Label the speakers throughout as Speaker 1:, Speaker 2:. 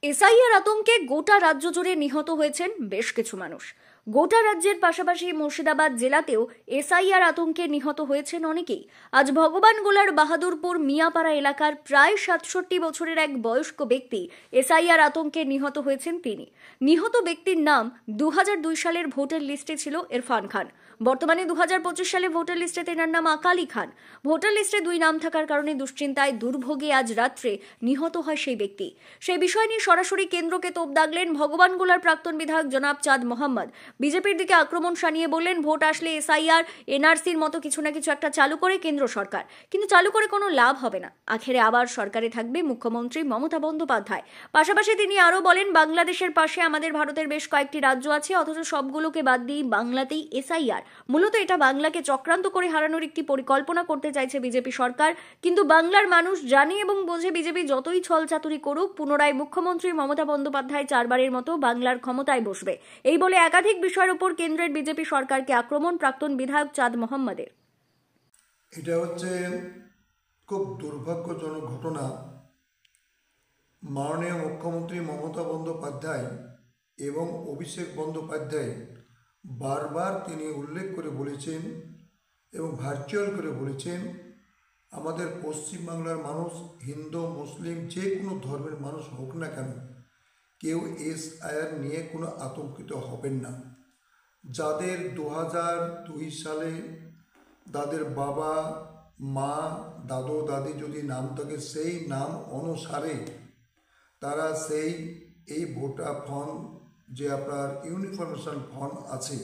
Speaker 1: SIR আতঙ্কে গোটা রাজ্য জুড়ে নিহত হয়েছেন বেশ কিছু মানুষ। গোটা রাজ্যের পাশাপাশি মুর্শিদাবাদ জেলাতেও এসআইআর আতঙ্কে নিহত হয়েছেন অনেকেই। আজ ভগবানগোলার বাহাদুরপুর মিয়াপাড়া এলাকার প্রায় ৬৭ বছরের এক বয়স্ক ব্যক্তি এসআইআর আতঙ্কে নিহত হয়েছেন। তিনি নিহত ব্যক্তির নাম ২০০২ সালের ভোটার লিস্টে ছিল ইরফান খান। বর্তমানে ২০২৫ সালে ভোটার লিস্টে তেনার নাম আকালি খান। ভোটার লিস্টে দুই নাম থাকার কারণে দুশ্চিন্তায় দুর্ভোগে আজ রাত্রে নিহত হয় সেই ব্যক্তি। সেই বিষয় নিয়ে সরাসরি কেন্দ্রকে তোপ দাগলেন ভগবানগোলার প্রাক্তন বিধায়ক জনাব চাঁদ মোহাম্মদ। বিজেপির দিকে আক্রমণ শানিয়ে বললেন, ভোট আসলে এসআইআর এনআরসির মতো কিছু না কিছু একটা চালু করে কেন্দ্র সরকার, কিন্তু চালু করে কোনো লাভ হবে না। আখেরে আবার সরকারে থাকবে মুখ্যমন্ত্রী মমতা বন্দ্যোপাধ্যায়। পাশাপাশি তিনি আরও বলেন, বাংলাদেশের পাশে আমাদের ভারতের বেশ কয়েকটি রাজ্য আছে, অথচ সবগুলোকে বাদ দিয়ে বাংলাতেই এসআইআর। মূলত এটা বাংলাকে চক্রান্ত করে হারানোর একটি পরিকল্পনা করতে চাইছে বিজেপি সরকার। কিন্তু বাংলার মানুষ জানে এবং বোঝে, বিজেপি যতই ছলচাতুরি করুক, পুনরায় মুখ্যমন্ত্রী মমতা বন্দ্যোপাধ্যায় চারবারের মতো বাংলার ক্ষমতায় বসবে। এই বলে একাধিক বিষয়ের উপর কেন্দ্রের বিজেপি সরকারকে আক্রমণ প্রাক্তন বিধায়ক চাঁদ মোহাম্মদের।
Speaker 2: এটা হচ্ছে খুব দুর্ভাগ্যজনক ঘটনা। মাননীয় মুখ্যমন্ত্রী মমতা বন্দ্যোপাধ্যায় এবং অভিষেক বন্দ্যোপাধ্যায় বারবার তিনি উল্লেখ করে বলেছেন এবং ভার্চুয়াল করে বলেছেন, আমাদের পশ্চিমবাংলার মানুষ হিন্দু মুসলিম যে কোনো ধর্মের মানুষ হোক না কেন, কেউ এসআইআর নিয়ে কোনো আতঙ্কিত হবেন না। যাদের ২০০২ সালে তাদের বাবা মা দাদু দাদি যদি নাম থাকে, সেই নাম অনুসারে তারা এই ভোটার ফর্ম যে আপনার ইউনিফরমেশন ফর্ম আছে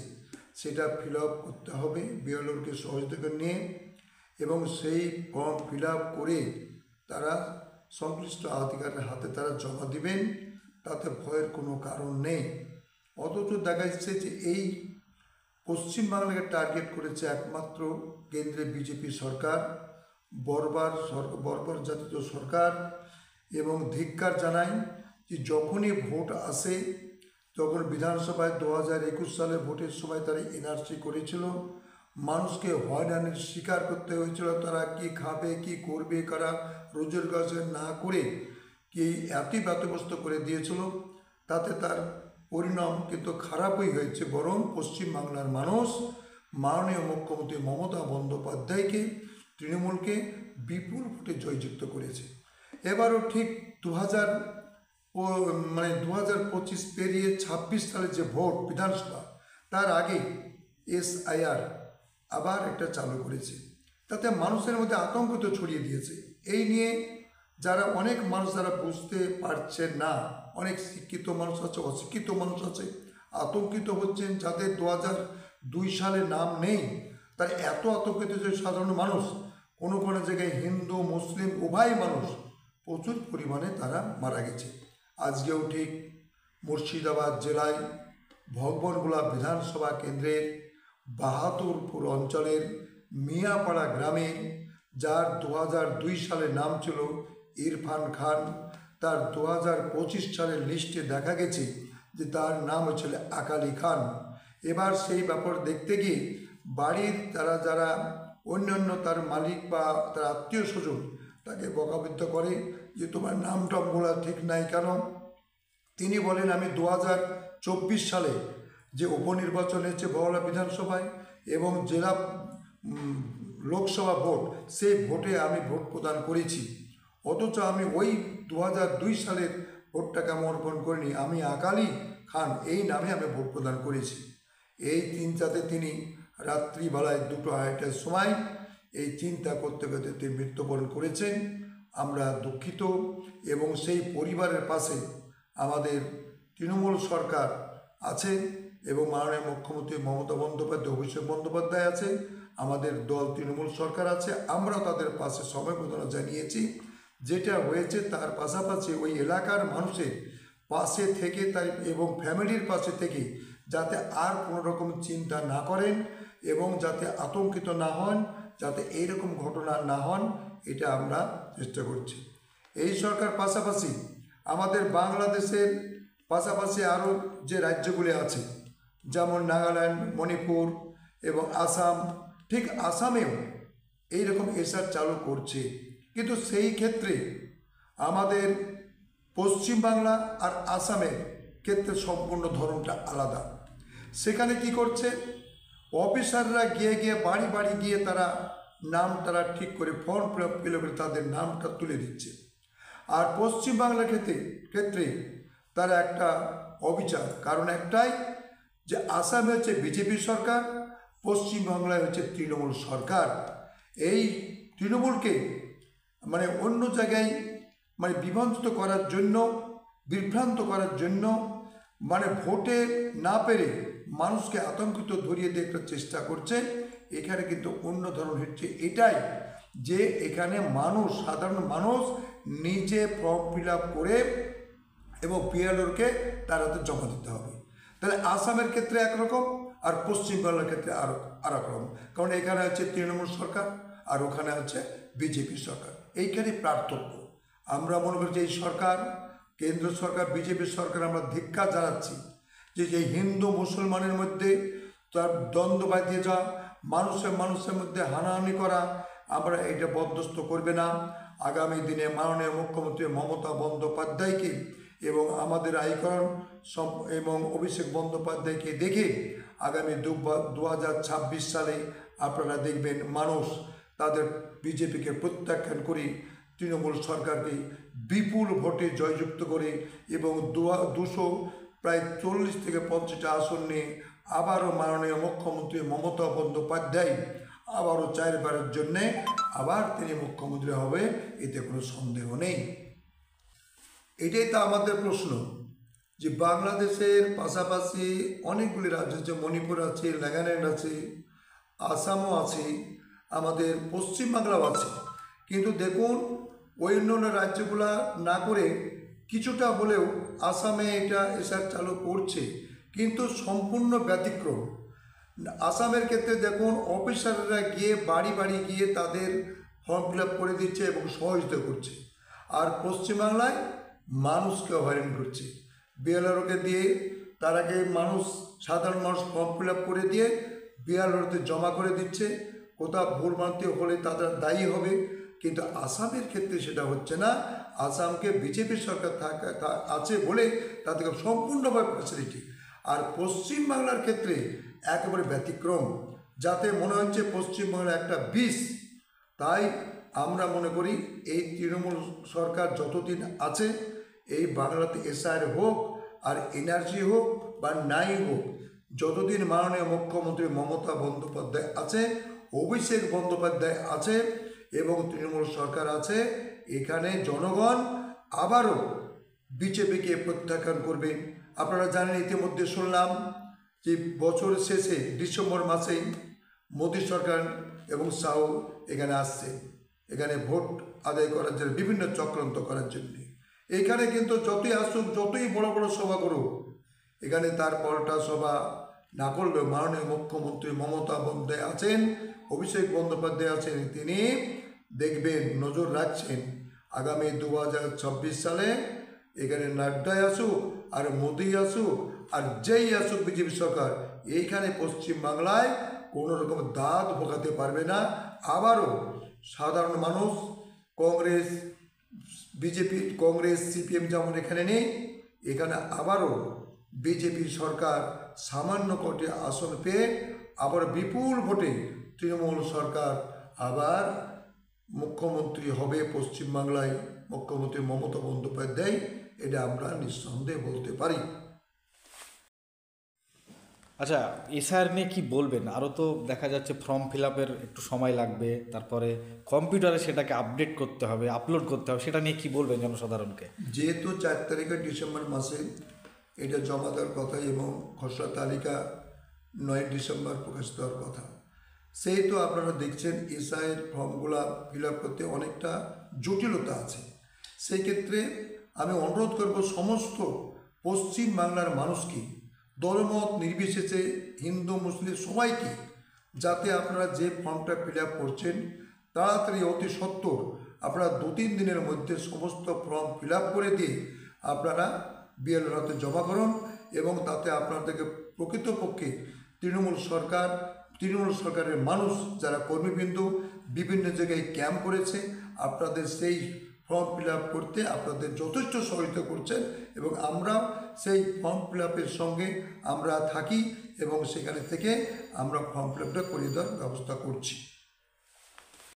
Speaker 2: সেটা ফিল আপ করতে হবে বিএলওকে সহযোগিতা নিয়ে, এবং সেই ফর্ম ফিল আপ করে তারা সংশ্লিষ্ট আধিকারিকের হাতে তারা জমা দিবেন। তাতে ভয়ের কোনো কারণ নেই। অথচ দেখা যাচ্ছে যে এই পশ্চিমবাংলাকে টার্গেট করেছে একমাত্র কেন্দ্রে বিজেপি সরকার, বর্বর জাতীয় সরকার। এবং ধিক্কার জানাই যে যখনই ভোট আসে, তখন বিধানসভায় ২০২১ সালে ভোটের সময় তারা এনআরসি করেছিল, মানুষকে হয়রানির শিকার করতে হয়েছিল। তারা কি খাবে কি করবে, কারা রোজের কাছে না করে কি এতই ব্যতিব্যস্ত করে দিয়েছিল। তাতে তার পরিণাম কিন্তু খারাপই হয়েছে। বরং পশ্চিমবাংলার মানুষ মাননীয় মুখ্যমন্ত্রী মমতা বন্দ্যোপাধ্যায়কে, তৃণমূলকে বিপুল ভোটে জয়যুক্ত করেছে। এবারও ঠিক ২০২৫ পেরিয়ে ২৬ সালে যে ভোট বিধানসভা, তার আগে এসআইআর আবার একটা চালু করেছে। তাতে মানুষের মধ্যে আতঙ্ক তো ছড়িয়ে দিয়েছে। এই নিয়ে অনেক মানুষ যারা বুঝতে পারছে না, অনেক শিক্ষিত মানুষ আছে, অশিক্ষিত মানুষ আছে, আতঙ্কিত হচ্ছেন। যাদের ২০০২ সালে নাম নেই, তারা এত আতঙ্কিত যে সাধারণ মানুষ, কোনো কোনো জায়গায় হিন্দু মুসলিম উভয় মানুষ প্রচুর পরিমাণে তারা মারা গেছে। আজকেও ঠিক মুর্শিদাবাদ জেলায় ভগবানগোলা বিধানসভা কেন্দ্রের বাহাদুরপুর অঞ্চলের মিয়াপাড়া গ্রামে, যার ২০০২ সালে নাম ছিল ইরফান খান, তার ২০২৫ সালের লিস্টে দেখা গেছে যে তার নাম হচ্ছিল আকালি খান। এবার সেই ব্যাপার দেখতে গিয়ে বাড়ির যারা অন্যান্য তার মালিক বা তার আত্মীয় স্বজন তাকে বকাবদ্ধ করে যে তোমার নামটা বলা ঠিক নাই কেন। তিনি বলেন, আমি ২০২৪ সালে যে উপনির্বাচন হয়েছে বহলা বিধানসভায় এবং জেলা লোকসভা ভোট, সেই ভোটে আমি ভোট প্রদান করেছি। অথচ আমি ওই ২০০২ সালের ভোটটাকে আমি অর্পণ করিনি, আমি আকালি খান এই নামে আমি ভোট প্রদান করেছি। এই চিন্তাতে তিনি রাত্রিবেলায় ২:২টার সময় এই চিন্তা করতে করতে তিনি মৃত্যুবরণ করেছেন। আমরা দুঃখিত এবং সেই পরিবারের পাশে আমাদের তৃণমূল সরকার আছে এবং মাননীয় মুখ্যমন্ত্রী মমতা বন্দ্যোপাধ্যায়, অভিষেক বন্দ্যোপাধ্যায় আছে, আমাদের দল তৃণমূল সরকার আছে। আমরা তাদের পাশে সমবেদনা জানিয়েছি। যেটা হয়েছে তার পাশাপাশি ওই এলাকার মানুষের পাশে থেকে তাই এবং ফ্যামিলির পাশে থেকে যাতে আর কোনো রকম চিন্তা না করেন এবং যাতে আতঙ্কিত না হন, যাতে এইরকম ঘটনা না হন, এটা আমরা চেষ্টা করছি। এই সরকার পাশাপাশি আমাদের বাংলাদেশের পাশাপাশি আরও যে রাজ্যগুলি আছে, যেমন নাগাল্যান্ড, মণিপুর এবং আসাম, ঠিক আসামেও এইরকম এসআর চালু করছে। কিন্তু সেই ক্ষেত্রে আমাদের পশ্চিমবাংলা আর আসামের ক্ষেত্রে সম্পূর্ণ ধরনটা আলাদা। সেখানে কি করছে, অফিসাররা গিয়ে গিয়ে বাড়ি বাড়ি গিয়ে তারা তারা ঠিক করে ফর্ম ফিল আপ করে তাদের নামটা তুলে দিচ্ছে। আর পশ্চিমবাংলার ক্ষেত্রে তারা একটা অবিচার, কারণ একটাই যে আসামে হচ্ছে বিজেপি সরকার, পশ্চিমবাংলায় হচ্ছে তৃণমূল সরকার। এই তৃণমূলকে অন্য জায়গায় বিভ্রান্ত করার জন্য ভোটে না পেরে মানুষকে আতঙ্কিত ধরিয়ে দিয়ে একটা চেষ্টা করছে। এখানে কিন্তু অন্য ধরন হচ্ছে এটাই যে এখানে সাধারণ মানুষ নিজে ফর্ম ফিল আপ করে এবং বিএলওকে তার হাতে জমা দিতে হবে। তাহলে আসামের ক্ষেত্রে একরকম আর পশ্চিমবাংলার ক্ষেত্রে আর একরকম, কারণ এখানে হচ্ছে তৃণমূল সরকার আর ওখানে হচ্ছে বিজেপি সরকার। এইখানে পার্থক্য। আমরা মনে করি যে এই সরকার, কেন্দ্র সরকার, বিজেপি সরকার আমরা ধিক্কার জানাচ্ছি যে হিন্দু মুসলমানের মধ্যে তার দ্বন্দ্ব বাঁধিয়ে যাওয়া, মানুষের মধ্যে হানাহানি করা, আমরা এটা বরদাস্ত করবে না। আগামী দিনে মাননীয় মুখ্যমন্ত্রী মমতা বন্দ্যোপাধ্যায়কে এবং আমাদের আইকন এবং অভিষেক বন্দ্যোপাধ্যায়কে দেখে আগামী 2026 সালে আপনারা দেখবেন মানুষ তাদের বিজেপিকে প্রত্যাখ্যান করে তৃণমূল সরকারকে বিপুল ভোটে জয়যুক্ত করে এবং 240 থেকে 50টা আসন নিয়ে আবারও মাননীয় মুখ্যমন্ত্রী মমতা বন্দ্যোপাধ্যায় আবারও 4বারের জন্যে আবার তিনি মুখ্যমন্ত্রী হবে, এতে কোনো সন্দেহ নেই। এটাই তো আমাদের প্রশ্ন যে বাংলাদেশের পাশাপাশি অনেকগুলি রাজ্য আছে, মণিপুর আছে, নাগাল্যান্ড আছে, আসামও আছে, আমাদের পশ্চিমবাংলাও আছে। কিন্তু দেখুন অন্যান্য রাজ্যগুলা না করে কিছুটা হলেও আসামে এটা এসআর চালু করছে, কিন্তু সম্পূর্ণ ব্যতিক্রম। আসামের ক্ষেত্রে দেখুন অফিসাররা গিয়ে বাড়ি বাড়ি গিয়ে তাদের ফর্ম ফিল আপ করে দিচ্ছে এবং সহযোগিতা করছে। আর পশ্চিমবাংলায় মানুষকে হয়রান করছে, বিএলআরওকে দিয়ে তারাকে সাধারণ মানুষ ফর্ম ফিল আপ করে দিয়ে বিএলআরওতে জমা করে দিচ্ছে। কোথাও ভুলভ্রান্তি হলে তারা দায়ী হবে, কিন্তু আসামের ক্ষেত্রে সেটা হচ্ছে না। আসামকে বিজেপি সরকার আছে বলে তাদেরকে সম্পূর্ণভাবে ফ্যাসিলিটি। আর পশ্চিমবাংলার ক্ষেত্রে একেবারে ব্যতিক্রম, যাতে মনে হচ্ছে পশ্চিমবাংলা একটা বিষ। তাই আমরা মনে করি এই তৃণমূল সরকার যতদিন আছে, এই বাংলাতে এসআইআর হোক আর এনআরসি হোক বা নাই হোক, যতদিন মাননীয় মুখ্যমন্ত্রী মমতা বন্দ্যোপাধ্যায় আছে, অভিষেক বন্দ্যোপাধ্যায় আছে এবং তৃণমূল সরকার আছে, এখানে জনগণ আবারও বিজেপিকে প্রত্যাখ্যান করবেন। আপনারা জানেন, ইতিমধ্যে শুনলাম যে বছর শেষে ডিসেম্বর মাসেই মোদী সরকার এবং শাহ এখানে আসছে, এখানে ভোট আদায় করার জন্য, বিভিন্ন চক্রান্ত করার জন্য। এখানে কিন্তু যতই আসুক, যতই বড় বড় সভা করুক, এখানে তার পাল্টা সভা না করলেও মাননীয় মুখ্যমন্ত্রী মমতা বন্দ্যোপাধ্যায় আছেন, অভিষেক বন্দ্যোপাধ্যায় আছেন, তিনি দেখবেন, নজর রাখছেন আগামী 2026 সালে এখানে নাড্ডায় আসুক আর মোদি আসুক আর যেই আসুক বিজেপি সরকার, এইখানে পশ্চিমবাংলায় কোনো রকম দাঁত ভোগাতে পারবে না। আবারও সাধারণ মানুষ, কংগ্রেস, বিজেপি, কংগ্রেস, সিপিএম যেমন এখানে নেই, এখানে আবারও বিজেপি সরকার সামান্য কটি আসন পেয়ে আবার বিপুল ভোটে তৃণমূল সরকার আবার মুখ্যমন্ত্রী হবে পশ্চিমবাংলায়, মুখ্যমন্ত্রী মমতা বন্দ্যোপাধ্যায়, এটা আমরা নিঃসন্দেহে বলতে পারি।
Speaker 3: আচ্ছা, এসআইআর নিয়ে কী বলবেন? আরও তো দেখা যাচ্ছে ফর্ম ফিল আপের একটু সময় লাগবে, তারপরে কম্পিউটারে সেটাকে আপডেট করতে হবে, আপলোড করতে হবে, সেটা নিয়ে কী বলবেন জনসাধারণকে?
Speaker 2: যেহেতু 4 তারিখে ডিসেম্বর মাসে এটা জমা দেওয়ার কথা এবং খসড়া তালিকা 9 ডিসেম্বর প্রকাশিত হওয়ার কথা, সেহেতু আপনারা দেখছেন এসআইয়ের ফর্মগুলা ফিল আপ করতে অনেকটা জটিলতা আছে। সেই ক্ষেত্রে আমি অনুরোধ করব সমস্ত পশ্চিম বাংলার মানুষকে, দলমত নির্বিশেষে, হিন্দু মুসলিম সবাইকে, যাতে আপনারা যে ফর্মটা ফিল আপ করছেন তাড়াতাড়ি অতি সত্বর আপনারা 2-3 দিনের মধ্যে সমস্ত ফর্ম ফিল আপ করে দিয়ে আপনারা বিএলওর হাতে জমা করুন এবং তাতে আপনাদেরকে প্রকৃতপক্ষে তৃণমূল সরকারের মানুষ যারা কর্মীবৃন্দ বিভিন্ন জায়গায় ক্যাম্প করেছে, আপনাদের সেই ফর্ম ফিল আপ করতে আপনাদের যথেষ্ট সহায়তা করছেন এবং আমরাও সেই ফর্ম ফিল আপের সঙ্গে আমরা থাকি এবং সেখানে থেকে আমরা ফর্ম ফিল আপটা করিয়ে দেওয়ার ব্যবস্থা করছি।